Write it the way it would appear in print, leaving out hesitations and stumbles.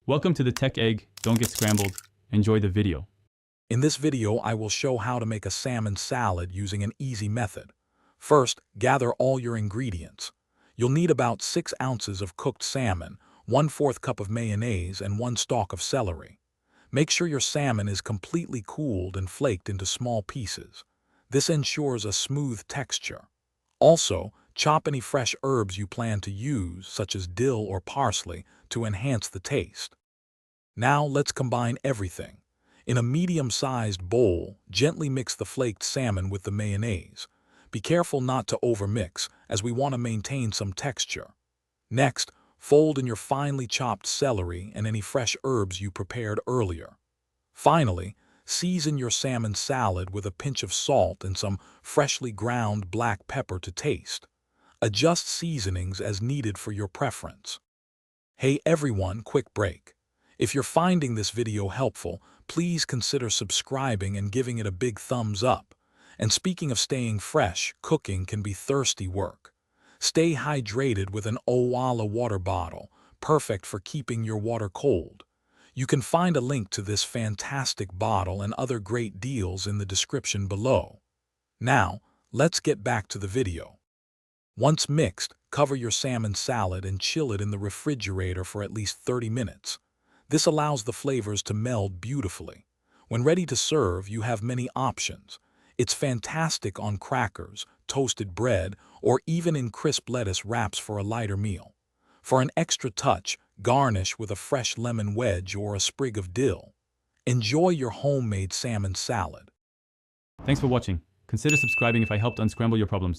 Welcome to the Tech Egg. Don't get scrambled. Enjoy the video. In this video, I will show how to make a salmon salad using an easy method. First, gather all your ingredients. You'll need about 6 ounces of cooked salmon, 1/4 cup of mayonnaise, and 1 stalk of celery. Make sure your salmon is completely cooled and flaked into small pieces. This ensures a smooth texture. Also, chop any fresh herbs you plan to use, such as dill or parsley, to enhance the taste. Now let's combine everything. In a medium-sized bowl, gently mix the flaked salmon with the mayonnaise. Be careful not to overmix, as we want to maintain some texture. Next, fold in your finely chopped celery and any fresh herbs you prepared earlier. Finally, season your salmon salad with a pinch of salt and some freshly ground black pepper to taste. Adjust seasonings as needed for your preference. Hey everyone, quick break. If you're finding this video helpful, please consider subscribing and giving it a big thumbs up. And speaking of staying fresh, cooking can be thirsty work. Stay hydrated with an Owala water bottle, perfect for keeping your water cold. You can find a link to this fantastic bottle and other great deals in the description below. Now, let's get back to the video. Once mixed, cover your salmon salad and chill it in the refrigerator for at least 30 minutes. This allows the flavors to meld beautifully. When ready to serve, you have many options. It's fantastic on crackers, toasted bread, or even in crisp lettuce wraps for a lighter meal. For an extra touch, garnish with a fresh lemon wedge or a sprig of dill. Enjoy your homemade salmon salad. Thanks for watching. Consider subscribing if I helped unscramble your problems.